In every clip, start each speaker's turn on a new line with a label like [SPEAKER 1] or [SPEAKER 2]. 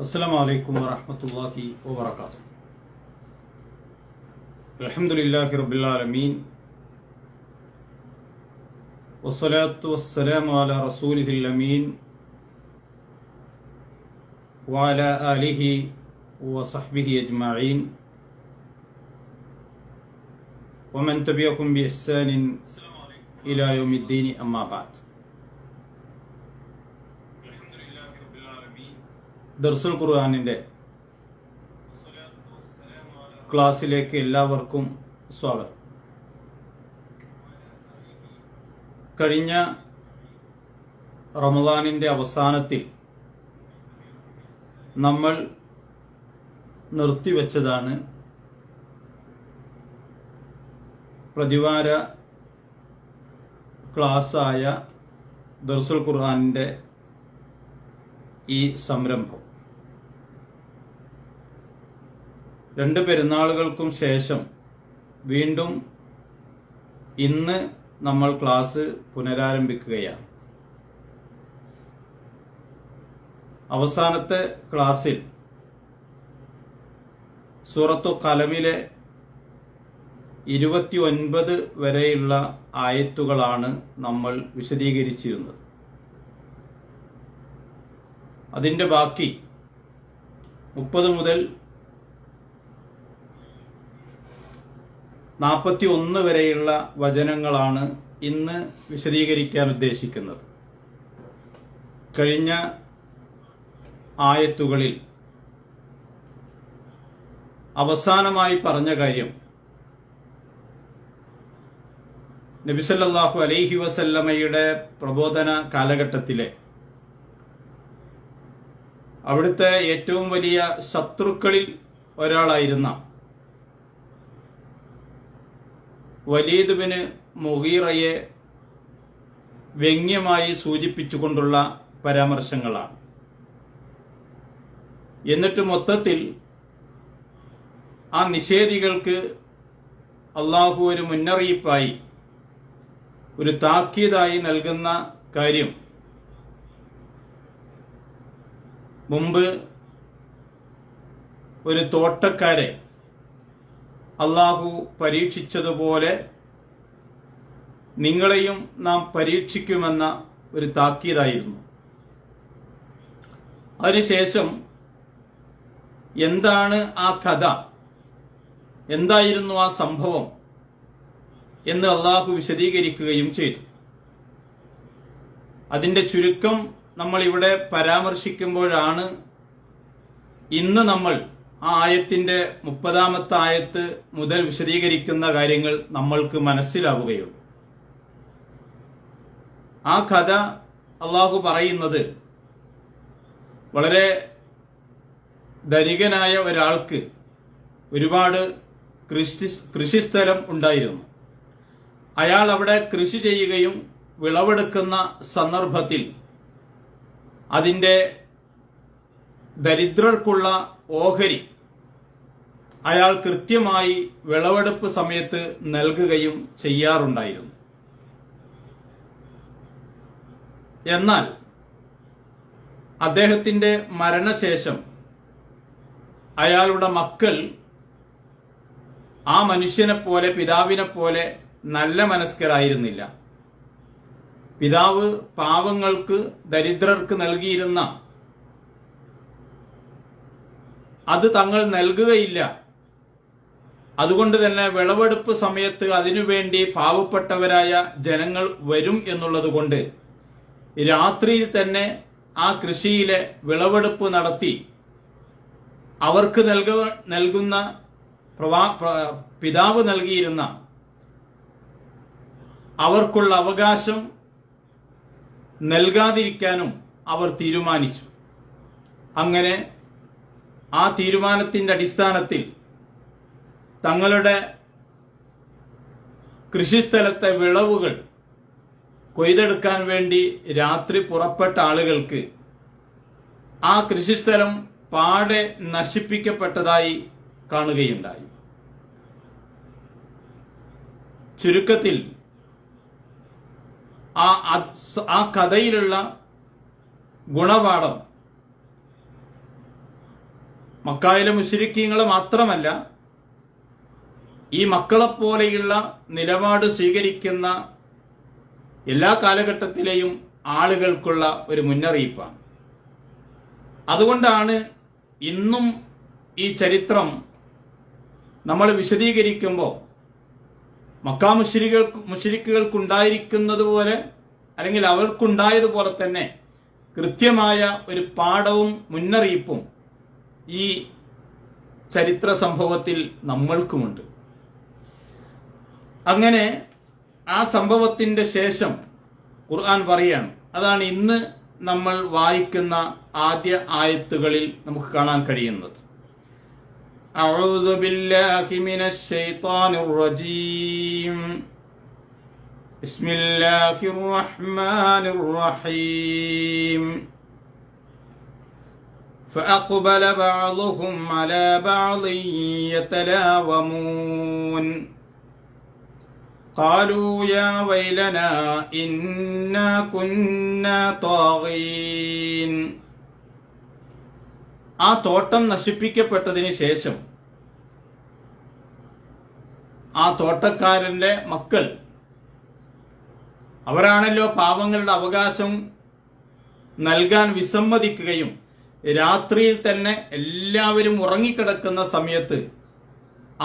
[SPEAKER 1] السلام عليكم ورحمة الله وبركاته. الحمد لله رب العالمين والصلاة والسلام على رسوله الأمين وعلى آله وصحبه أجمعين ومن تبعهم بإحسان إلى يوم الدين أما بعد. ദർസുൽ ഖുർആനിൻ്റെ ക്ലാസ്സിലേക്ക് എല്ലാവർക്കും സ്വാഗതം. കഴിഞ്ഞ റമദാനിൻ്റെ അവസാനത്തിൽ നമ്മൾ നിർത്തിവെച്ചതാണ് പ്രതിവാര ക്ലാസ്സായ ദർസുൽ ഖുർആനിൻ്റെ ഈ സംരംഭം. രണ്ട് പെരുന്നാളുകൾക്കും ശേഷം വീണ്ടും ഇന്ന് നമ്മൾ ക്ലാസ് പുനരാരംഭിക്കുകയാണ്. അവസാനത്തെ ക്ലാസ്സിൽ സൂറത്തു ഖലമിലെ 29 വരെയുള്ള ആയത്തുകളാണ് നമ്മൾ വിശദീകരിച്ചിരുന്നത്. അതിൻ്റെ ബാക്കി 30 മുതൽ 41 വരെയുള്ള വചനങ്ങളാണ് ഇന്ന് വിശദീകരിക്കാൻ ഉദ്ദേശിക്കുന്നത്. കഴിഞ്ഞ ആയത്തുകളിൽ അവസാനമായി പറഞ്ഞ കാര്യം നബി സല്ലല്ലാഹു അലൈഹി വസല്ലമയുടെ പ്രബോധന കാലഘട്ടത്തിലെ അവിടുത്തെ ഏറ്റവും വലിയ ശത്രുക്കളിൽ ഒരാളായിരുന്ന വലീദ് ബിൻ മുഗീറയെ വ്യംഗ്യമായി സൂചിപ്പിച്ചുകൊണ്ടുള്ള പരാമർശങ്ങളാണ്. എന്നിട്ട് മൊത്തത്തിൽ ആ നിഷേധികൾക്ക് അള്ളാഹു ഒരു മുന്നറിയിപ്പായി, ഒരു താക്കീതായി നൽകുന്ന കാര്യം മുമ്പ് ഒരു തോട്ടക്കാരെ അള്ളാഹു പരീക്ഷിച്ചതുപോലെ നിങ്ങളെയും നാം പരീക്ഷിക്കുമെന്ന ഒരു താക്കീതായിരുന്നു. അതിനുശേഷം എന്താണ് ആ കഥ, എന്തായിരുന്നു ആ സംഭവം എന്ന് അള്ളാഹു വിശദീകരിക്കുകയും ചെയ്തു. അതിന്റെ ചുരുക്കം നമ്മൾ ഇവിടെ പരാമർശിക്കുമ്പോഴാണ് ഇന്ന് നമ്മൾ ആ ആയത്തിന്റെ 30-ാമത്തെ ആയത്ത് മുതൽ വിശദീകരിക്കുന്ന കാര്യങ്ങൾ നമ്മൾക്ക് മനസ്സിലാവുകയുള്ളൂ. ആ കഥ അള്ളാഹു പറയുന്നത് വളരെ ധനികനായ ഒരാൾക്ക് ഒരുപാട് കൃഷിസ്ഥലം ഉണ്ടായിരുന്നു. അയാൾ അവിടെ കൃഷി ചെയ്യുകയും വിളവെടുക്കുന്ന സന്ദർഭത്തിൽ അതിൻ്റെ ദരിദ്രർക്കുള്ള ഓഹരി അയാൾ കൃത്യമായി വിളവെടുപ്പ് സമയത്ത് നൽകുകയും ചെയ്യാറുണ്ടായിരുന്നു. എന്നാൽ അദ്ദേഹത്തിന്റെ മരണശേഷം അയാളുടെ മക്കൾ ആ മനുഷ്യനെ പോലെ, പിതാവിനെ പോലെ നല്ല മനസ്കരായിരുന്നില്ല. പിതാവ് പാവങ്ങൾക്ക്, ദരിദ്രർക്ക് നൽകിയിരുന്ന അത് തങ്ങൾ നൽകുകയില്ല. അതുകൊണ്ട് തന്നെ വിളവെടുപ്പ് സമയത്ത് അതിനുവേണ്ടി പാവപ്പെട്ടവരായ ജനങ്ങൾ വരും എന്നുള്ളത് കൊണ്ട് രാത്രിയിൽ തന്നെ ആ കൃഷിയിലെ വിളവെടുപ്പ് നടത്തി അവർക്ക് നൽകുന്ന പിതാവ് നൽകിയിരുന്ന അവർക്കുള്ള അവകാശം നൽകാതിരിക്കാനും അവർ തീരുമാനിച്ചു. അങ്ങനെ ആ തീരുമാനത്തിന്റെ അടിസ്ഥാനത്തിൽ തങ്ങളുടെ കൃഷിസ്ഥലത്തെ വിളവുകൾ കൊയ്തെടുക്കാൻ വേണ്ടി രാത്രി പുറപ്പെട്ട ആളുകൾക്ക് ആ കൃഷിസ്ഥലം പാടെ നശിപ്പിക്കപ്പെട്ടതായി കാണുകയുണ്ടായി. ചുരുക്കത്തിൽ ആ കഥയിലുള്ള ഗുണപാഠം മക്കായിലെ മുശ്രിക്കീങ്ങൾ മാത്രമല്ല, ഈ മക്കളെപ്പോലെയുള്ള നിലപാട് സ്വീകരിക്കുന്ന എല്ലാ കാലഘട്ടത്തിലെയും ആളുകൾക്കുള്ള ഒരു മുന്നറിയിപ്പാണ്. അതുകൊണ്ടാണ് ഇന്നും ഈ ചരിത്രം നമ്മൾ വിശദീകരിക്കുമ്പോൾ മക്കാ മുശ്രിക്കുകൾക്കുണ്ടായിരിക്കുന്നതുപോലെ അല്ലെങ്കിൽ അവർക്കുണ്ടായതുപോലെ തന്നെ കൃത്യമായ ഒരു പാഠവും മുന്നറിയിപ്പും ഈ ചരിത്ര സംഭവത്തിൽ നമ്മൾക്കുമുണ്ട്. അങ്ങനെ ആ സംഭവത്തിന്റെ ശേഷം ഖുർആൻ പറയാണ്, അതാണ് ഇന്ന് നമ്മൾ വായിക്കുന്ന ആദ്യ ആയത്തുകളിൽ നമുക്ക് കാണാൻ കഴിയുന്നത്. അഊദു ബില്ലാഹി മിനശ് ശൈത്വാനിർ റജീം. ബിസ്മില്ലാഹിർ റഹ്മാനിർ റഹീം. فأقبل بعضهم على بعض يتلاومون قالوا يا ويلنا إنا كنا طاغين. ആ തോട്ടം നശിപ്പിക്കപ്പെട്ടതിന് ശേഷം ആ തോട്ടക്കാരന്റെ മക്കൾ, അവരാണല്ലോ പാവങ്ങളുടെ അവകാശം നൽകാൻ വിസമ്മതിക്കുകയും രാത്രിയിൽ തന്നെ എല്ലാവരും ഉറങ്ങിക്കിടക്കുന്ന സമയത്ത്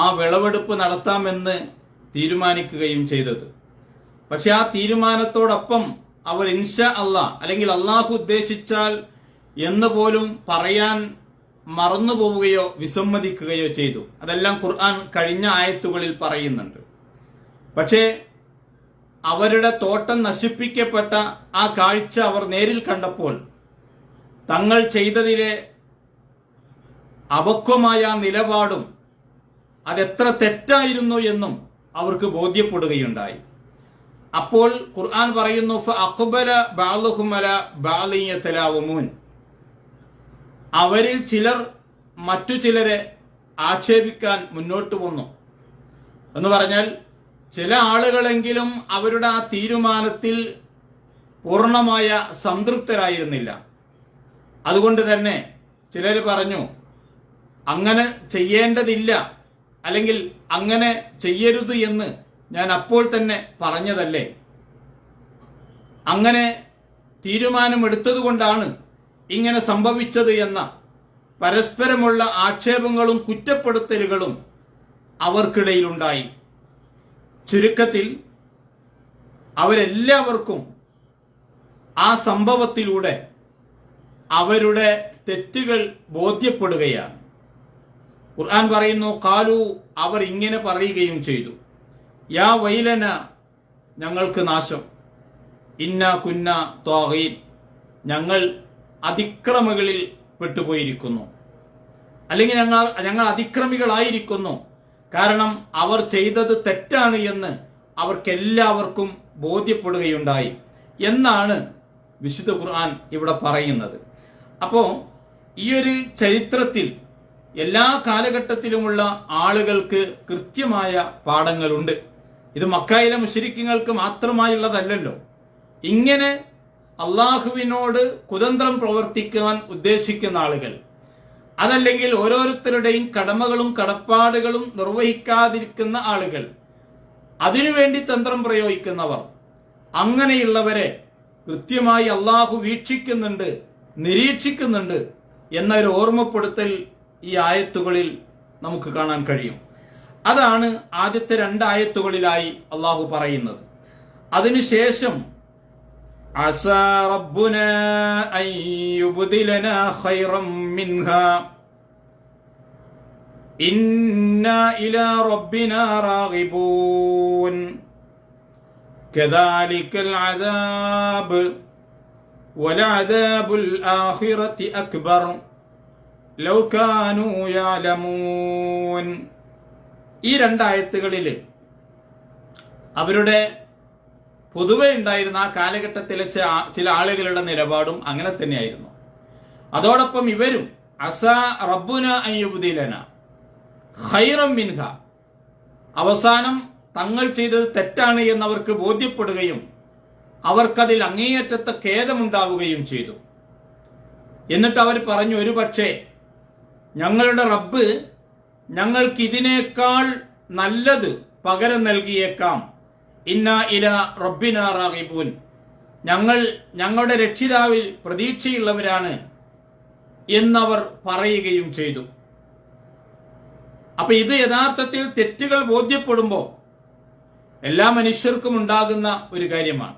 [SPEAKER 1] ആ വിളവെടുപ്പ് നടത്താമെന്ന് തീരുമാനിക്കുകയും ചെയ്തത്. പക്ഷെ ആ തീരുമാനത്തോടൊപ്പം അവർ ഇൻഷാ അല്ലാഹ് അല്ലെങ്കിൽ അള്ളാഹു ഉദ്ദേശിച്ചാൽ എന്ന് പോലും പറയാൻ മറന്നുപോവുകയോ വിസമ്മതിക്കുകയോ ചെയ്തു. അതെല്ലാം ഖുർആൻ കഴിഞ്ഞ ആയത്തുകളിൽ പറയുന്നുണ്ട്. പക്ഷേ അവരുടെ തോട്ടം നശിപ്പിക്കപ്പെട്ട ആ കാഴ്ച അവർ നേരിൽ കണ്ടപ്പോൾ തങ്ങൾ ചെയ്തതിലെ അപക്വമായ നിലപാടും അതെത്ര തെറ്റായിരുന്നു എന്നും അവർക്ക് ബോധ്യപ്പെടുകയുണ്ടായി. അപ്പോൾ ഖുർആൻ പറയുന്നു, ഫഅഖ്ബല ബഅ്ളുഹും അലാ ബഅ്ളിൻ യതലാവമൂൻ. അവരിൽ ചിലർ മറ്റു ചിലരെ ആക്ഷേപിക്കാൻ മുന്നോട്ട് വന്നു എന്ന് പറഞ്ഞാൽ, ചില ആളുകളെങ്കിലും അവരുടെ ആ തീരുമാനത്തിൽ പൂർണ്ണമായ സംതൃപ്തരായിരുന്നില്ല. അതുകൊണ്ട് തന്നെ ചിലർ പറഞ്ഞു, അങ്ങനെ ചെയ്യേണ്ടതില്ല അല്ലെങ്കിൽ അങ്ങനെ ചെയ്യരുത് എന്ന് ഞാൻ അപ്പോൾ തന്നെ പറഞ്ഞതല്ലേ, അങ്ങനെ തീരുമാനമെടുത്തതുകൊണ്ടാണ് ഇങ്ങനെ സംഭവിച്ചത് എന്ന പരസ്പരമുള്ള ആക്ഷേപങ്ങളും കുറ്റപ്പെടുത്തലുകളും അവർക്കിടയിലുണ്ടായി. ചുരുക്കത്തിൽ അവരെല്ലാവർക്കും ആ സംഭവത്തിലൂടെ അവരുടെ തെറ്റുകൾ ബോധ്യപ്പെടുകയാണ്. ഖുർആൻ പറയുന്നു, ഖാലു, അവർ ഇങ്ങനെ പറയുകയും ചെയ്തു, യാ വൈലന, ഞങ്ങൾക്ക് നാശം, ഇന്നാ കുന്ന ത്വാഗീൻ, ഞങ്ങൾ അതിക്രമികളിൽ പെട്ടുപോയിരിക്കുന്നു, അല്ലെങ്കിൽ ഞങ്ങൾ അതിക്രമികളായിരിക്കുന്നു. കാരണം അവർ ചെയ്തത് തെറ്റാണ് എന്ന് അവർക്കെല്ലാവർക്കും ബോധ്യപ്പെടുകയുണ്ടായി എന്നാണ് വിശുദ്ധ ഖുർആൻ ഇവിടെ പറയുന്നത്. അപ്പോ ഈ ഒരു ചരിത്രത്തിൽ എല്ലാ കാലഘട്ടത്തിലുമുള്ള ആളുകൾക്ക് കൃത്യമായ പാഠങ്ങളുണ്ട്. ഇത് മക്കയിലെ മുശ്രിക്കീങ്ങൾക്ക് മാത്രമായുള്ളതല്ലല്ലോ. ഇങ്ങനെ അള്ളാഹുവിനോട് കുതന്ത്രം പ്രവർത്തിക്കാൻ ഉദ്ദേശിക്കുന്ന ആളുകൾ, അതല്ലെങ്കിൽ ഓരോരുത്തരുടെയും കടമകളും കടപ്പാടുകളും നിർവഹിക്കാതിരിക്കുന്ന ആളുകൾ, അതിനുവേണ്ടി തന്ത്രം പ്രയോഗിക്കുന്നവർ, അങ്ങനെയുള്ളവരെ കൃത്യമായി അള്ളാഹു വീക്ഷിക്കുന്നുണ്ട്, നിരീക്ഷിക്കുന്നുണ്ട് എന്നൊരു ഓർമ്മപ്പെടുത്തൽ ഈ ആയത്തുകളിൽ നമുക്ക് കാണാൻ കഴിയും. അതാണ് ആദ്യത്തെ 2 ആയത്തുകളിലായി അള്ളാഹു പറയുന്നത്. അതിനുശേഷം അസാ റബ്ബുനാ അൻ യുബ്ദിലനാ ഖൈറൻ മിൻഹാ ഇന്നാ ഇലാ റബ്ബിനാ റാഗിബൂൻ കദാലികൽ അദാബ് വലഅദാബുൽ ആഖിറതി അക്ബർ ലൗ കാനൂ യഅലമൂൻ. ഈ 2 ആയത്തുകളിൽ അവരുടെ പൊതുവെ ഉണ്ടായിരുന്ന ആ കാലഘട്ടത്തിലെ ചില ആളുകളുടെ നിലപാടും അങ്ങനെ തന്നെയായിരുന്നു. അതോടൊപ്പം ഇവരും അസാ റബ്ബുന അൻ യുബ്ദിലന ഖൈറൻ മിൻഹ, അവസാനം തങ്ങൾ ചെയ്തത് തെറ്റാണ് എന്നവർക്ക് ബോധ്യപ്പെടുകയും അവർക്കതിൽ അങ്ങേയറ്റത്തെ ഖേദമുണ്ടാവുകയും ചെയ്തു. എന്നിട്ട് അവർ പറഞ്ഞു, ഒരു പക്ഷേ ഞങ്ങളുടെ റബ്ബ് ഞങ്ങൾക്ക് ഇതിനേക്കാൾ നല്ലത് പകരം നൽകിയേക്കാം. ഇന്നാ ഇലാ റബ്ബിനാ റാഗിബൂൻ, ഞങ്ങൾ ഞങ്ങളുടെ രക്ഷിതാവിൽ പ്രതീക്ഷയുള്ളവരാണ് എന്നവർ പറയുകയും ചെയ്തു. അപ്പൊ ഇത് യഥാർത്ഥത്തിൽ തെറ്റുകൾ ബോധ്യപ്പെടുമ്പോൾ എല്ലാ മനുഷ്യർക്കും ഉണ്ടാകുന്ന ഒരു കാര്യമാണ്.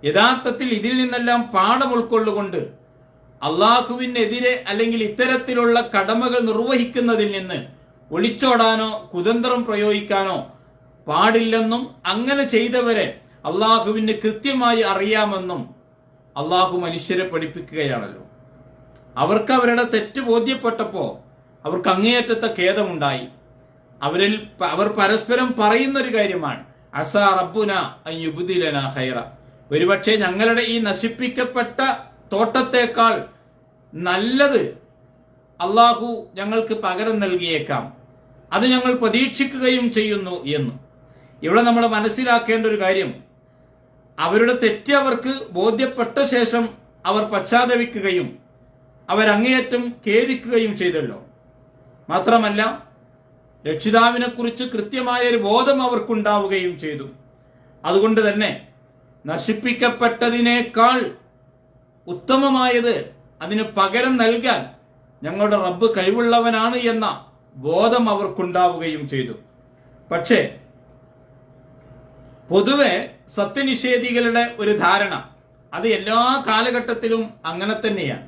[SPEAKER 1] യഥാർത്ഥത്തിൽ ഇതിൽ നിന്നെല്ലാം പാഠം ഉൾക്കൊള്ളുകൊണ്ട് അള്ളാഹുവിനെതിരെ അല്ലെങ്കിൽ ഇത്തരത്തിലുള്ള കടമകൾ നിർവഹിക്കുന്നതിൽ നിന്ന് ഒളിച്ചോടാനോ കുതന്ത്രം പ്രയോഗിക്കാനോ പാടില്ലെന്നും അങ്ങനെ ചെയ്തവരെ അള്ളാഹുവിന് കൃത്യമായി അറിയാമെന്നും അള്ളാഹു മനുഷ്യരെ പഠിപ്പിക്കുകയാണല്ലോ. അവർക്ക് അവരുടെ തെറ്റ് ബോധ്യപ്പെട്ടപ്പോ അവർക്ക് അങ്ങേയറ്റത്തെ ഖേദമുണ്ടായി. അവർ പരസ്പരം പറയുന്നൊരു കാര്യമാണ്, അസാ റബ്ബുന അൻ യുബ്ദിലനാ ഖൈറ, ഒരുപക്ഷെ ഞങ്ങളുടെ ഈ നശിപ്പിക്കപ്പെട്ട തോട്ടത്തേക്കാൾ നല്ലത് അള്ളാഹു ഞങ്ങൾക്ക് പകരം നൽകിയേക്കാം, അത് ഞങ്ങൾ പ്രതീക്ഷിക്കുകയും ചെയ്യുന്നു എന്ന്. ഇവിടെ നമ്മൾ മനസ്സിലാക്കേണ്ട ഒരു കാര്യം, അവരുടെ തെറ്റ് അവർക്ക് ബോധ്യപ്പെട്ട ശേഷം അവർ പശ്ചാത്തപിക്കുകയും അവരങ്ങേയറ്റം ഖേദിക്കുകയും ചെയ്തല്ലോ. മാത്രമല്ല രക്ഷിതാവിനെ കുറിച്ച് കൃത്യമായ ഒരു ബോധം അവർക്കുണ്ടാവുകയും ചെയ്തു. അതുകൊണ്ട് തന്നെ നശിപ്പിക്കപ്പെട്ടതിനേക്കാൾ ഉത്തമമായത് അതിന് പകരം നൽകാൻ ഞങ്ങളുടെ റബ്ബ് കഴിവുള്ളവനാണ് എന്ന ബോധം അവർക്കുണ്ടാവുകയും ചെയ്തു. പക്ഷേ പൊതുവെ സത്യനിഷേധികളുടെ ഒരു ധാരണ, അത് എല്ലാ കാലഘട്ടത്തിലും അങ്ങനെ തന്നെയാണ്.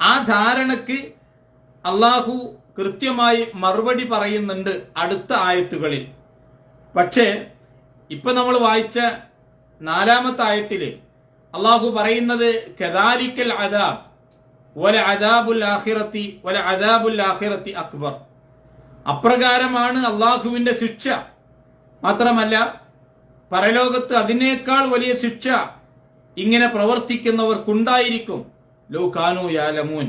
[SPEAKER 1] ആ ധാരണയ്ക്ക് അള്ളാഹു കൃത്യമായി മറുപടി പറയുന്നുണ്ട് അടുത്ത ആയത്തുകളിൽ. പക്ഷേ ഇപ്പൊ നമ്മൾ വായിച്ച 4-ാമത്തെ ആയത്തില് അള്ളാഹു പറയുന്നത് കദാലിക്കൽ അദാബ് വല അദാബുൽ ആഖിറത്തി അക്ബർ, അപ്രകാരമാണ് അള്ളാഹുവിന്റെ ശിക്ഷ. മാത്രമല്ല പരലോകത്ത് അതിനേക്കാൾ വലിയ ശിക്ഷ ഇങ്ങനെ പ്രവർത്തിക്കുന്നവർക്കുണ്ടായിരിക്കും. ലൗ കാനൂ യഅലമൂൻ,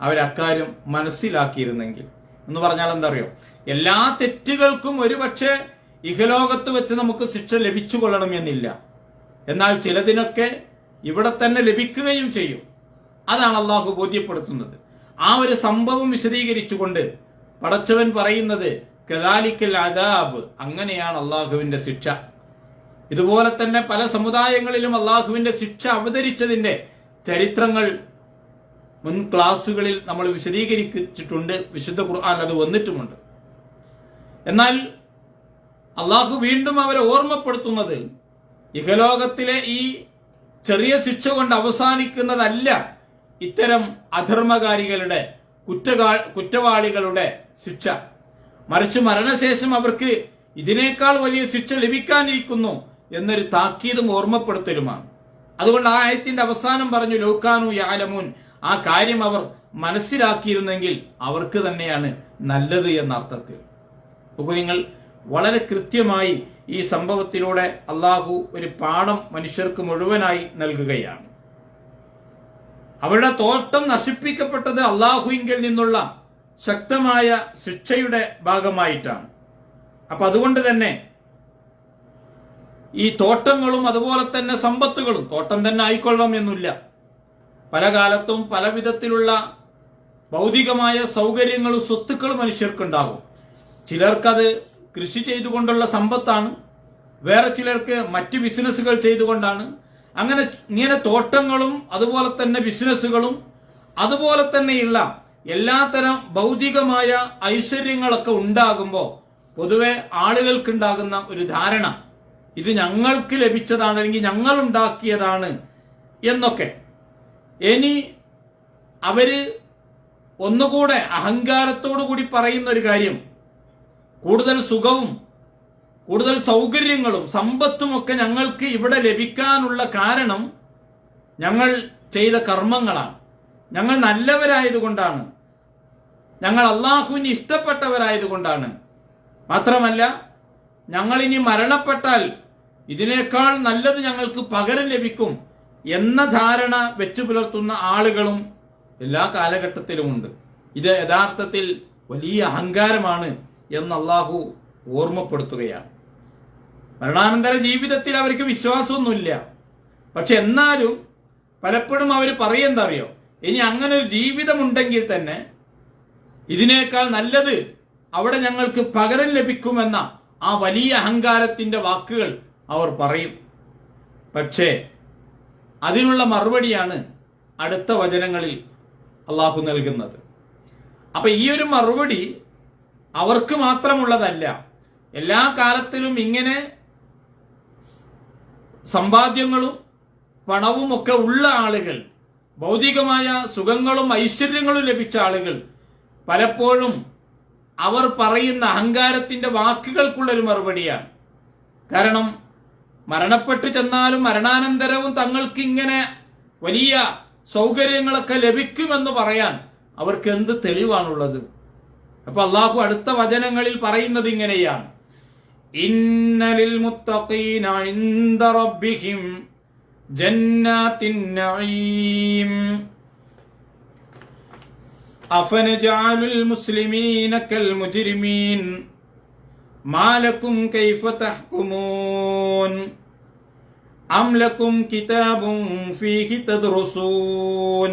[SPEAKER 1] അവരക്കാര്യം മനസ്സിലാക്കിയിരുന്നെങ്കിൽ. എന്ന് പറഞ്ഞാൽ എന്താ അറിയോ, എല്ലാ തെറ്റുകൾക്കും ഒരുപക്ഷെ ഇഹലോകത്ത് വെച്ച് നമുക്ക് ശിക്ഷ ലഭിച്ചു കൊള്ളണമെന്നില്ല. എന്നാൽ ചിലതിനൊക്കെ ഇവിടെ തന്നെ ലഭിക്കുകയും ചെയ്യും. അതാണ് അള്ളാഹു ബോധ്യപ്പെടുത്തുന്നത്. ആ ഒരു സംഭവം വിശദീകരിച്ചുകൊണ്ട് പടച്ചവൻ പറയുന്നത് കദാലിക്കൽ അദാബ്, അങ്ങനെയാണ് അള്ളാഹുവിന്റെ ശിക്ഷ. ഇതുപോലെ തന്നെ പല സമുദായങ്ങളിലും അള്ളാഹുവിന്റെ ശിക്ഷ അവതരിച്ചതിന്റെ ചരിത്രങ്ങൾ മുൻ ക്ലാസുകളിൽ നമ്മൾ വിശദീകരിച്ചിട്ടുണ്ട്. വിശുദ്ധ ഖുർആൻ അത് വന്നിട്ടുമുണ്ട്. എന്നാൽ അള്ളാഹു വീണ്ടും അവരെ ഓർമ്മപ്പെടുത്തുന്നത് ഇഹലോകത്തിലെ ഈ ചെറിയ ശിക്ഷ കൊണ്ട് അവസാനിക്കുന്നതല്ല ഇത്തരം അധർമ്മകാരികളുടെ കുറ്റവാളികളുടെ ശിക്ഷ, മറിച്ച് മരണശേഷം അവർക്ക് ഇതിനേക്കാൾ വലിയ ശിക്ഷ ലഭിക്കാനിരിക്കുന്നു എന്നൊരു താക്കീതും ഓർമ്മപ്പെടുത്തലുമാണ്. അതുകൊണ്ട് ആ ആയത്തിന്റെ അവസാനം പറഞ്ഞു ലൗകാനൂ യഅലമൂൻ, ആ കാര്യം അവർ മനസ്സിലാക്കിയിരുന്നെങ്കിൽ അവർക്ക് തന്നെയാണ് നല്ലത് എന്ന അർത്ഥത്തിൽ. അപ്പോൾ നിങ്ങൾ വളരെ കൃത്യമായി ഈ സംഭവത്തിലൂടെ അള്ളാഹു ഒരു പാഠം മനുഷ്യർക്ക് മുഴുവനായി നൽകുകയാണ്. അവരുടെ തോട്ടം നശിപ്പിക്കപ്പെട്ടത് അള്ളാഹുവിങ്കിൽ നിന്നുള്ള ശക്തമായ ശിക്ഷയുടെ ഭാഗമായിട്ടാണ്. അപ്പൊ അതുകൊണ്ട് തന്നെ ഈ തോട്ടങ്ങളും അതുപോലെ തന്നെ സമ്പത്തുകളും, തോട്ടം തന്നെ ആയിക്കൊള്ളണം എന്നില്ല, പല കാലത്തും പല വിധത്തിലുള്ള ഭൗതികമായ സൗകര്യങ്ങളും സ്വത്തുക്കളും മനുഷ്യർക്കുണ്ടാകും. ചിലർക്കത് കൃഷി ചെയ്തുകൊണ്ടുള്ള സമ്പത്താണ്, വേറെ ചിലർക്ക് മറ്റ് ബിസിനസ്സുകൾ ചെയ്തുകൊണ്ടാണ്. ഇങ്ങനെ തോട്ടങ്ങളും അതുപോലെ തന്നെ ബിസിനസ്സുകളും അതുപോലെ തന്നെയുള്ള എല്ലാത്തരം ഭൗതികമായ ഐശ്വര്യങ്ങളൊക്കെ ഉണ്ടാകുമ്പോൾ പൊതുവെ ആളുകൾക്കുണ്ടാകുന്ന ഒരു ധാരണ, ഇത് ഞങ്ങൾക്ക് ലഭിച്ചതാണ് അല്ലെങ്കിൽ ഞങ്ങൾ ഉണ്ടാക്കിയതാണ് എന്നൊക്കെ. ഇനി അവര് ഒന്നുകൂടെ അഹങ്കാരത്തോടു കൂടി പറയുന്ന ഒരു കാര്യം, കൂടുതൽ സുഖവും കൂടുതൽ സൗകര്യങ്ങളും സമ്പത്തുമൊക്കെ ഞങ്ങൾക്ക് ഇവിടെ ലഭിക്കാനുള്ള കാരണം ഞങ്ങൾ ചെയ്ത കർമ്മങ്ങളാണ്, ഞങ്ങൾ നല്ലവരായതുകൊണ്ടാണ്, ഞങ്ങൾ അള്ളാഹുവിന് ഇഷ്ടപ്പെട്ടവരായതുകൊണ്ടാണ്. മാത്രമല്ല ഞങ്ങളിനി മരണപ്പെട്ടാൽ ഇതിനേക്കാൾ നല്ലത് ഞങ്ങൾക്ക് പകരം ലഭിക്കും എന്ന ധാരണ വെച്ചു പുലർത്തുന്ന ആളുകളും എല്ലാ കാലഘട്ടത്തിലുമുണ്ട്. ഇത് യഥാർത്ഥത്തിൽ വലിയ അഹങ്കാരമാണ് എന്ന് അള്ളാഹു ഓർമ്മപ്പെടുത്തുകയാണ്. മരണാനന്തര ജീവിതത്തിൽ അവർക്ക് വിശ്വാസമൊന്നുമില്ല. പക്ഷെ എന്നാലും പലപ്പോഴും അവർ പറയുന്നറിയോ, ഇനി അങ്ങനെ ഒരു ജീവിതമുണ്ടെങ്കിൽ തന്നെ ഇതിനേക്കാൾ നല്ലത് അവിടെ ഞങ്ങൾക്ക് പകരം ലഭിക്കുമെന്ന ആ വലിയ അഹങ്കാരത്തിന്റെ വാക്കുകൾ അവർ പറയും. പക്ഷേ അതിനുള്ള മറുപടിയാണ് അടുത്ത വചനങ്ങളിൽ അള്ളാഹു നൽകുന്നത്. അപ്പൊ ഈ ഒരു മറുപടി അവർക്ക് മാത്രമുള്ളതല്ല. എല്ലാ കാലത്തിലും ഇങ്ങനെ സമ്പാദ്യങ്ങളും പണവും ഒക്കെ ഉള്ള ആളുകൾ, ഭൗതികമായ സുഖങ്ങളും ഐശ്വര്യങ്ങളും ലഭിച്ച ആളുകൾ പലപ്പോഴും അവർ പറയുന്ന അഹങ്കാരത്തിന്റെ വാക്കുകൾക്കുള്ളൊരു മറുപടിയാണ്. കാരണം മരണപ്പെട്ടു ചെന്നാലും മരണാനന്തരവും തങ്ങൾക്ക് ഇങ്ങനെ വലിയ സൗകര്യങ്ങളൊക്കെ ലഭിക്കുമെന്ന് പറയാൻ അവർക്ക് എന്ത് തെളിവാണുള്ളത്? അപ്പൊ അള്ളാഹു അടുത്ത വചനങ്ങളിൽ പറയുന്നത് ഇങ്ങനെയാണ്: ഇന്നലിൽ മുത്തഖീന ഇൻദ റബ്ബിഹിം ജന്നാത്തിൻ നഈം അഫനജഅലുൽ മുസ്ലിമീന കൽ മുജ്രിമീൻ മാ ലക്കും കൈഫ തഹ്കുമൂൻ അം ലക്കും കിതാബുൻ ഫീഹി തദ്റുസൂൻ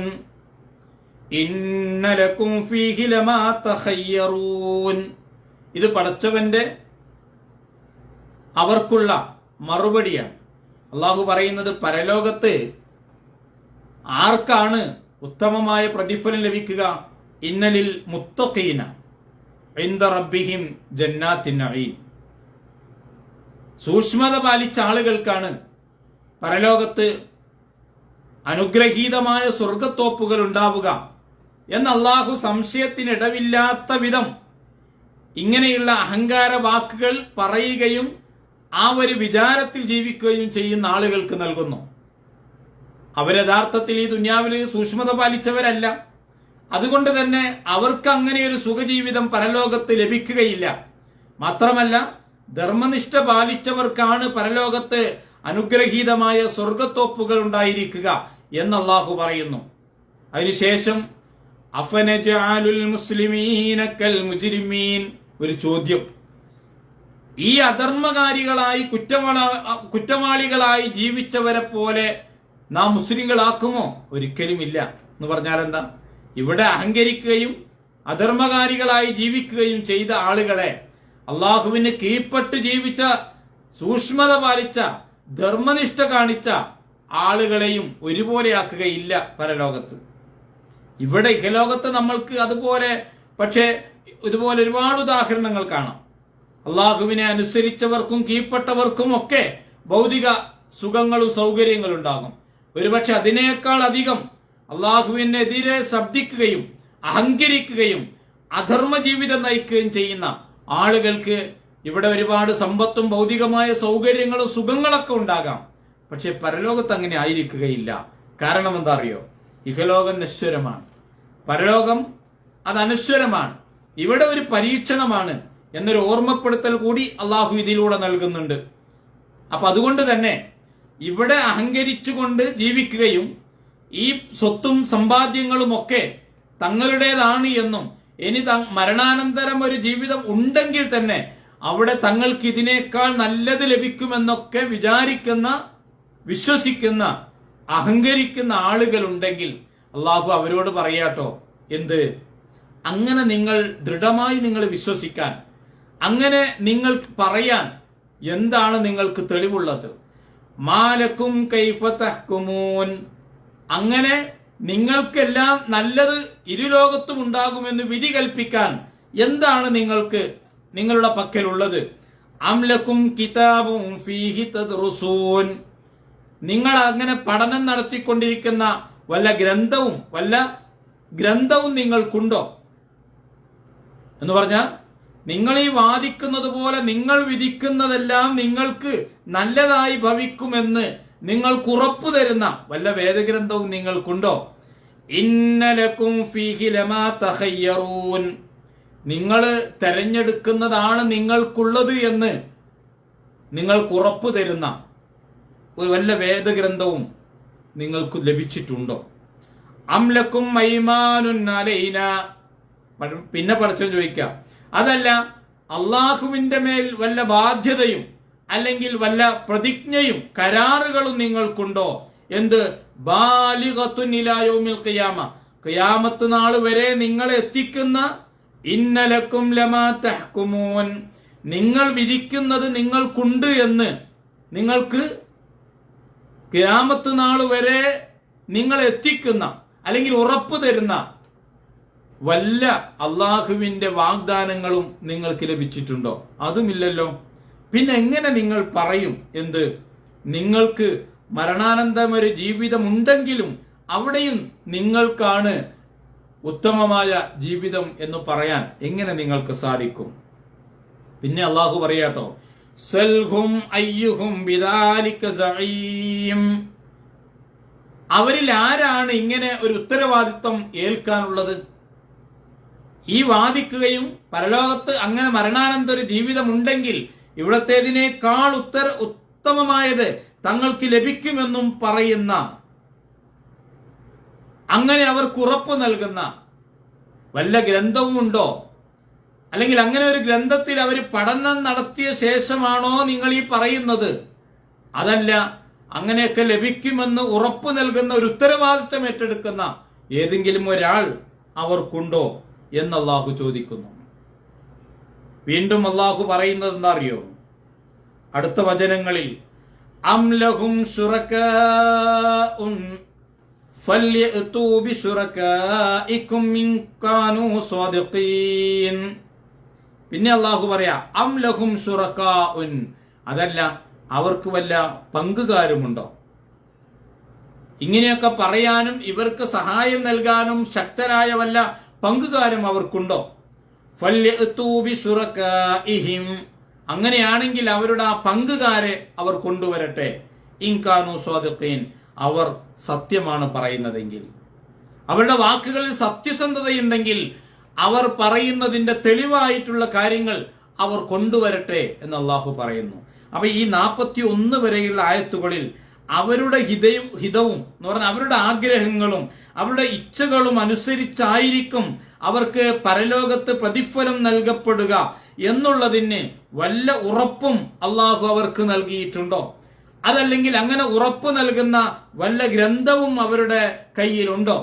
[SPEAKER 1] ഇന്ന ലക്കും ഫീഹി ലമാ തഖയ്യറൂൻ. ഇത് പടച്ചവന്റെ അവർക്കുള്ള മറുപടിയാണ്. അള്ളാഹു പറയുന്നത് പരലോകത്ത് ആർക്കാണ് ഉത്തമമായ പ്രതിഫലം ലഭിക്കുക? ഇന്നലിൽ മുത്തഖീന ഇൻദ റബ്ബിഹിം ജന്നാത്തിൻ നഈം. സൂക്ഷ്മത പാലിച്ച ആളുകൾക്കാണ് പരലോകത്ത് അനുഗ്രഹീതമായ സ്വർഗത്തോപ്പുകൾ ഉണ്ടാവുക എന്ന് അള്ളാഹു സംശയത്തിനിടവില്ലാത്ത വിധം ഇങ്ങനെയുള്ള അഹങ്കാര വാക്കുകൾ പറയുകയും ആ ഒരു വിചാരത്തിൽ ജീവിക്കുകയും ചെയ്യുന്ന ആളുകൾക്ക് നൽകുന്നു. അവരയഥാർത്ഥത്തിൽ ഈ ദുനിയാവിൽ സൂക്ഷ്മത പാലിച്ചവരല്ല. അതുകൊണ്ട് തന്നെ അവർക്ക് അങ്ങനെ ഒരു സുഖജീവിതം പരലോകത്ത് ലഭിക്കുകയില്ല. മാത്രമല്ല, ധർമ്മനിഷ്ഠ പാലിച്ചവർക്കാണ് പരലോകത്ത് അനുഗ്രഹീതമായ സ്വർഗത്തോപ്പുകൾ ഉണ്ടായിരിക്കുക എന്ന് അള്ളാഹു പറയുന്നു. അതിനുശേഷം അഫനജഅലുൽ മുസ്ലിമീന കൽ മുജ്രിമീൻ, ഒരു ചോദ്യം. ഈ അധർമ്മകാരികളായി കുറ്റവാളികളായി ജീവിച്ചവരെ പോലെ നാം മുസ്ലിങ്ങളാക്കുമോ? ഒരിക്കലുമില്ല. എന്ന് പറഞ്ഞാൽ എന്താ? ഇവിടെ അഹങ്കരിക്കുകയും അധർമ്മകാരികളായി ജീവിക്കുകയും ചെയ്ത ആളുകളെ അള്ളാഹുവിന് കീഴ്പ്പെട്ട് ജീവിച്ച, സൂക്ഷ്മത പാലിച്ച, ധർമ്മനിഷ്ഠ കാണിച്ച ആളുകളെയും ഒരുപോലെയാക്കുകയില്ല പരലോകത്ത്. ഇവിടെ ഇഹലോകത്ത് നമ്മൾക്ക് അതുപോലെ, പക്ഷേ ഇതുപോലെ ഒരുപാട് ഉദാഹരണങ്ങൾ കാണാം. അള്ളാഹുവിനെ അനുസരിച്ചവർക്കും കീഴ്പ്പെട്ടവർക്കും ഒക്കെ ഭൗതിക സുഖങ്ങളും സൗകര്യങ്ങളും ഉണ്ടാകും. ഒരുപക്ഷെ അതിനേക്കാൾ അധികം അള്ളാഹുവിനെതിരെ ശബ്ദിക്കുകയും അഹങ്കരിക്കുകയും അധർമ്മ ജീവിതം നയിക്കുകയും ചെയ്യുന്ന ആളുകൾക്ക് ഇവിടെ ഒരുപാട് സമ്പത്തും ഭൗതികമായ സൗകര്യങ്ങളും സുഖങ്ങളൊക്കെ ഉണ്ടാകാം. പക്ഷെ പരലോകത്ത് അങ്ങനെ ആയിരിക്കുകയില്ല. കാരണം എന്താ അറിയോ? ഇഹലോകം നശ്വരമാണ്, പരലോകം അത് അനശ്വരമാണ്. ഇവിടെ ഒരു പരീക്ഷണമാണ് എന്നൊരു ഓർമ്മപ്പെടുത്തൽ കൂടി അള്ളാഹു ഇതിലൂടെ നൽകുന്നുണ്ട്. അപ്പൊ അതുകൊണ്ട് തന്നെ ഇവിടെ അഹങ്കരിച്ചുകൊണ്ട് ജീവിക്കുകയും ഈ സ്വത്തും സമ്പാദ്യങ്ങളും ഒക്കെ തങ്ങളുടേതാണ് എന്നും ഇനി മരണാനന്തരം ഒരു ജീവിതം ഉണ്ടെങ്കിൽ തന്നെ അവിടെ തങ്ങൾക്ക് ഇതിനേക്കാൾ നല്ലത് ലഭിക്കുമെന്നൊക്കെ വിചാരിക്കുന്ന, വിശ്വസിക്കുന്ന, അഹങ്കരിക്കുന്ന ആളുകളുണ്ടെങ്കിൽ അള്ളാഹു അവരോട് പറയാട്ടോ, എന്ത്? അങ്ങനെ നിങ്ങൾ ദൃഢമായി നിങ്ങൾ വിശ്വസിക്കാൻ, അങ്ങനെ നിങ്ങൾ പറയാൻ എന്താണ് നിങ്ങൾക്ക് തെളിവുള്ളത്? മാലക്കും കൈഫ തഹ്കുമൂൻ, അങ്ങനെ നിങ്ങൾക്കെല്ലാം നല്ലത് ഇരുലോകത്തും ഉണ്ടാകുമെന്ന് വിധി കൽപ്പിക്കാൻ എന്താണ് നിങ്ങൾക്ക് നിങ്ങളുടെ പക്കലുള്ളത്? അംലക്കും കിതാബും ഫീഹി തദ്റുസൂൻ, നിങ്ങൾ അങ്ങനെ പഠനം നടത്തിക്കൊണ്ടിരിക്കുന്ന വല്ല ഗ്രന്ഥവും നിങ്ങൾക്കുണ്ടോ? എന്ന് പറഞ്ഞാൽ നിങ്ങൾ ഈ വാദിക്കുന്നത് പോലെ നിങ്ങൾ വിധിക്കുന്നതെല്ലാം നിങ്ങൾക്ക് നല്ലതായി ഭവിക്കുമെന്ന് നിങ്ങൾക്ക് ഉറപ്പു തരുന്ന വല്ല വേദഗ്രന്ഥവും നിങ്ങൾക്കുണ്ടോ? ഇന്നലക്കും ഫീഹി ലമാ തഖയ്യറൂൻ, നിങ്ങൾ തെരഞ്ഞെടുക്കുന്നതാണ് നിങ്ങൾക്കുള്ളത് എന്ന് നിങ്ങൾക്ക് ഉറപ്പു തരുന്ന ഒരു വല്ല വേദഗ്രന്ഥവും നിങ്ങൾക്ക് ലഭിച്ചിട്ടുണ്ടോ? അംലക്കും ഐമാനുൻ അലൈന, പിന്നെ പടച്ചവൻ ചോദിക്കാം, അതല്ല അള്ളാഹുവിന്റെ മേൽ വല്ല ബാധ്യതയും അല്ലെങ്കിൽ വല്ല പ്രതിജ്ഞയും കരാറുകളും നിങ്ങൾക്കുണ്ടോ? എന്ത്? ബാലിഗത്തുൻ ഇലാ യൗമിൽ ഖിയാമ, ഖിയാമത്ത് നാൾ വരെ നിങ്ങളെ എത്തിക്കുന്ന ഇന്നലക്കും ലമാ തഹ്കുമൂൻ, നിങ്ങൾ വിധിക്കുന്നത് നിങ്ങൾക്കുണ്ട് എന്ന് നിങ്ങൾക്ക് ഖിയാമത്ത് നാൾ വരെ നിങ്ങൾ എത്തിക്കുന്ന അല്ലെങ്കിൽ ഉറപ്പ് തരുന്ന വല്ല അള്ളാഹുവിന്റെ വാഗ്ദാനങ്ങളും നിങ്ങൾക്ക് ലഭിച്ചിട്ടുണ്ടോ? അതുമില്ലല്ലോ. പിന്നെ എങ്ങനെ നിങ്ങൾ പറയും എന്ത് നിങ്ങൾക്ക് മരണാനന്തരം ഒരു ജീവിതമുണ്ടെങ്കിലും അവിടെയും നിങ്ങൾക്കാണ് ഉത്തമമായ ജീവിതം എന്ന് പറയാൻ എങ്ങനെ നിങ്ങൾക്ക് സാധിക്കും? പിന്നെ അള്ളാഹു പറയാട്ടോ, സൽഹും അയ്യുഹും ബിദാലിക സഈം, അവരിൽ ആരാണ് ഇങ്ങനെ ഒരു ഉത്തരവാദിത്വം ഏൽക്കാനുള്ളത്? ഈ വാദിക്കുകയും പരലോകത്ത് അങ്ങനെ മരണാനന്തര ഒരു ജീവിതമുണ്ടെങ്കിൽ ഇവിടത്തേതിനേക്കാൾ ഉത്തമമായത് തങ്ങൾക്ക് ലഭിക്കുമെന്നും പറയുന്ന, അങ്ങനെ അവർക്ക് ഉറപ്പ് നൽകുന്ന വല്ല ഗ്രന്ഥവുമുണ്ടോ? അല്ലെങ്കിൽ അങ്ങനെ ഒരു ഗ്രന്ഥത്തിൽ അവർ പഠനം നടത്തിയ ശേഷമാണോ നിങ്ങൾ ഈ പറയുന്നത്? അതല്ല, അങ്ങനെയൊക്കെ ലഭിക്കുമെന്ന് ഉറപ്പ് നൽകുന്ന ഒരു ഉത്തരവാദിത്വം ഏറ്റെടുക്കുന്ന ഏതെങ്കിലും ഒരാൾ അവർക്കുണ്ടോ എന്ന് അള്ളാഹു ചോദിക്കുന്നു. വീണ്ടും അള്ളാഹു പറയുന്നത് എന്താ അറിയോ? അടുത്ത വചനങ്ങളിൽ അം ലഹും ശുറകാഉൻ ഫല്യഅതു ബിശുറകാഇകും ഇൻ കാനൂ സ്വാദിഖീൻ. പിന്നെ അള്ളാഹു പറയാ അം ലഹും ശുറകാഉൻ, അതല്ല അവർക്ക് വല്ല പങ്കുകാരുമുണ്ടോ? ഇങ്ങനെയൊക്കെ പറയാനും ഇവർക്ക് സഹായം നൽകാനും ശക്തരായ വല്ല പങ്കുകാരും അവർക്കുണ്ടോ? ഫല്യഅതു ബിശുറകാഇഹിം, അങ്ങനെയാണെങ്കിൽ അവരുടെ ആ പങ്കുകാരെ അവർ കൊണ്ടുവരട്ടെ. ഇൻ കാനൂ സ്വാദിഖീൻ, അവർ സത്യമാണ് പറയുന്നതെങ്കിൽ, അവരുടെ വാക്കുകളിൽ സത്യസന്ധതയുണ്ടെങ്കിൽ അവർ പറയുന്നതിന്റെ തെളിവായിട്ടുള്ള കാര്യങ്ങൾ അവർ കൊണ്ടുവരട്ടെ എന്ന് അള്ളാഹു പറയുന്നു. അപ്പൊ ഈ 41 വരെയുള്ള ആയത്തുകളിൽ അവരുടെ ഹിതവും എന്ന് പറഞ്ഞാൽ അവരുടെ ആഗ്രഹങ്ങളും അവരുടെ ഇച്ഛകളും അനുസരിച്ചായിരിക്കും അവർക്ക് പരലോകത്ത് പ്രതിഫലം നൽകപ്പെടുക എന്നുള്ളതിന് വല്ല ഉറപ്പും അള്ളാഹു അവർക്ക് നൽകിയിട്ടുണ്ടോ? അതല്ലെങ്കിൽ അങ്ങനെ ഉറപ്പ് നൽകുന്ന വല്ല ഗ്രന്ഥവും അവരുടെ കയ്യിലുണ്ടോ?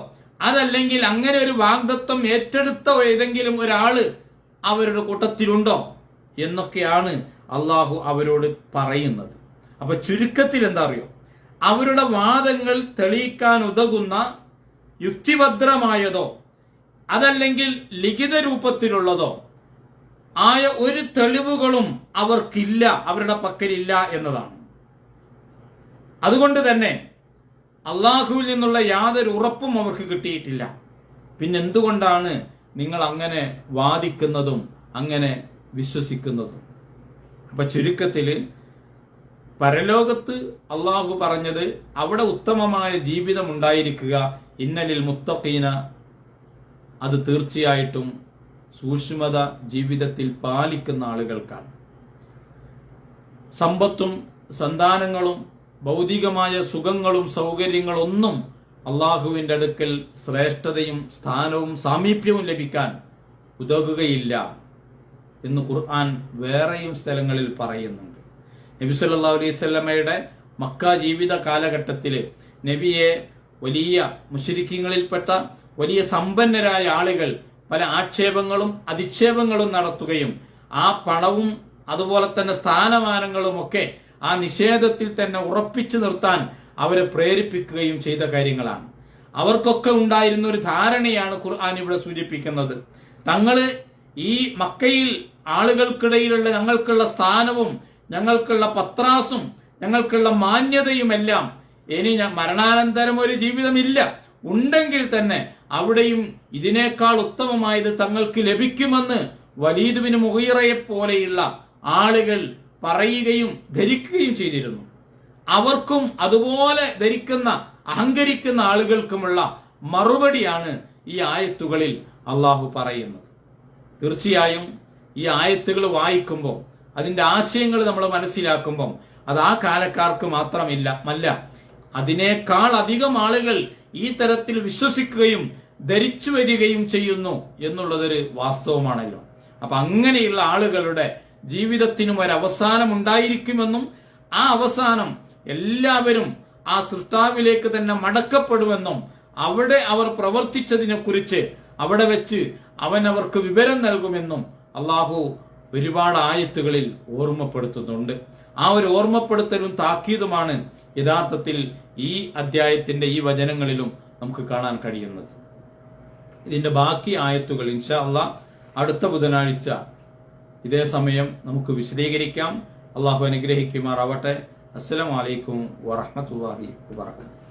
[SPEAKER 1] അതല്ലെങ്കിൽ അങ്ങനെ ഒരു വാഗ്ദത്വം ഏറ്റെടുത്ത ഏതെങ്കിലും ഒരാള് അവരുടെ കൂട്ടത്തിലുണ്ടോ എന്നൊക്കെയാണ് അള്ളാഹു അവരോട് പറയുന്നത്. അപ്പൊ ചുരുക്കത്തിൽ എന്താ അറിയോ, അവരുടെ വാദങ്ങൾ തെളിയിക്കാൻ ഉതകുന്ന യുക്തിഭദ്രമായതോ അതല്ലെങ്കിൽ ലിഖിത രൂപത്തിലുള്ളതോ ആയ ഒരു തെളിവുകളും അവർക്കില്ല, അവരുടെ പക്കലില്ല എന്നതാണ്. അതുകൊണ്ട് തന്നെ അള്ളാഹുവിൽ നിന്നുള്ള യാതൊരു ഉറപ്പും അവർക്ക് കിട്ടിയിട്ടില്ല. പിന്നെന്തുകൊണ്ടാണ് നിങ്ങൾ അങ്ങനെ വാദിക്കുന്നതും അങ്ങനെ വിശ്വസിക്കുന്നതും? അപ്പൊ ചുരുക്കത്തില് പരലോകത്ത് അള്ളാഹു പറഞ്ഞത് അവിടെ ഉത്തമമായ ജീവിതം ഉണ്ടായിരിക്കുക, ഇന്നലിൽ മുത്തഖീന, അത് തീർച്ചയായിട്ടും സൂക്ഷ്മത ജീവിതത്തിൽ പാലിക്കുന്ന ആളുകൾക്കാണ്. സമ്പത്തും സന്താനങ്ങളും ഭൗതികമായ സുഖങ്ങളും സൗകര്യങ്ങളൊന്നും അള്ളാഹുവിന്റെ അടുക്കൽ ശ്രേഷ്ഠതയും സ്ഥാനവും സാമീപ്യവും ലഭിക്കാൻ ഉതകുകയില്ല എന്ന് ഖുർആൻ വേറെയും സ്ഥലങ്ങളിൽ പറയുന്നുണ്ട്. നബി സല്ലല്ലാഹു അലൈഹി വസല്ലമയുടെ മക്ക ജീവിത കാലഘട്ടത്തിൽ നബിയെ വലിയ മുശ്രിക്കീങ്ങളിൽപ്പെട്ട വലിയ സമ്പന്നരായ ആളുകൾ പല ആക്ഷേപങ്ങളും അധിക്ഷേപങ്ങളും നടത്തുകയും ആ പണവും അതുപോലെ തന്നെ സ്ഥാനമാനങ്ങളും ഒക്കെ ആ നിഷേധത്തിൽ തന്നെ ഉറപ്പിച്ചു നിർത്താൻ അവരെ പ്രേരിപ്പിക്കുകയും ചെയ്ത കാര്യങ്ങളാണ്. അവർക്കൊക്കെ ഉണ്ടായിരുന്ന ഒരു ധാരണയാണ് ഖുർആൻ ഇവിടെ സൂചിപ്പിക്കുന്നത്. തങ്ങള് ഈ മക്കയിൽ ആളുകൾക്കിടയിലുള്ള ഞങ്ങൾക്കുള്ള സ്ഥാനവും ഞങ്ങൾക്കുള്ള പത്രാസും ഞങ്ങൾക്കുള്ള മാന്യതയുമെല്ലാം ഇനി മരണാനന്തരം ഒരു ജീവിതമില്ല, ഉണ്ടെങ്കിൽ തന്നെ അവിടെയും ഇതിനേക്കാൾ ഉത്തമമായത് തങ്ങൾക്ക് ലഭിക്കുമെന്ന് വലീദ് ബിൻ മുഗീറയെ പോലെയുള്ള ആളുകൾ പറയുകയും ധരിക്കുകയും ചെയ്തിരുന്നു. അവർക്കും അതുപോലെ ധരിക്കുന്ന അഹങ്കരിക്കുന്ന ആളുകൾക്കുമുള്ള മറുപടിയാണ് ഈ ആയത്തുകളിൽ അള്ളാഹു പറയുന്നത്. തീർച്ചയായും ഈ ആയത്തുകൾ വായിക്കുമ്പോൾ അതിന്റെ ആശയങ്ങൾ നമ്മൾ മനസ്സിലാക്കുമ്പോൾ അത് ആ കാലക്കാർക്ക് മാത്രമല്ല, അതിനേക്കാൾ അധികം ആളുകൾ ഈ തരത്തിൽ വിശ്വസിക്കുകയും ധരിച്ചു വരികയും ചെയ്യുന്നു എന്നുള്ളതൊരു വാസ്തവമാണല്ലോ. അപ്പൊ അങ്ങനെയുള്ള ആളുകളുടെ ജീവിതത്തിനും ഒരവസാനം ഉണ്ടായിരിക്കുമെന്നും ആ അവസാനം എല്ലാവരും ആ സൃഷ്ടാവിലേക്ക് തന്നെ മടക്കപ്പെടുമെന്നും അവിടെ അവർ പ്രവർത്തിച്ചതിനെ കുറിച്ച് അവിടെ വെച്ച്
[SPEAKER 2] അവൻ അവർക്ക് വിവരം നൽകുമെന്നും അള്ളാഹു ഒരുപാട് ആയത്തുകളിൽ ഓർമ്മപ്പെടുത്തുന്നുണ്ട്. ആ ഒരു ഓർമ്മപ്പെടുത്തലും താക്കീതുമാണ് യഥാർത്ഥത്തിൽ ഈ അധ്യായത്തിന്റെ ഈ വചനങ്ങളിലും നമുക്ക് കാണാൻ കഴിയുന്നത്. ഇതിന്റെ ബാക്കി ആയത്തുകൾ ഇൻഷാ അള്ളാഹ് അടുത്ത ബുധനാഴ്ച ഇതേ സമയം നമുക്ക് വിശദീകരിക്കാം. അള്ളാഹു അനുഗ്രഹിക്കുമാറാവട്ടെ. അസ്സലാമു അലൈക്കും വറഹ്മത്തുള്ളാഹി വബറകാതുഹു.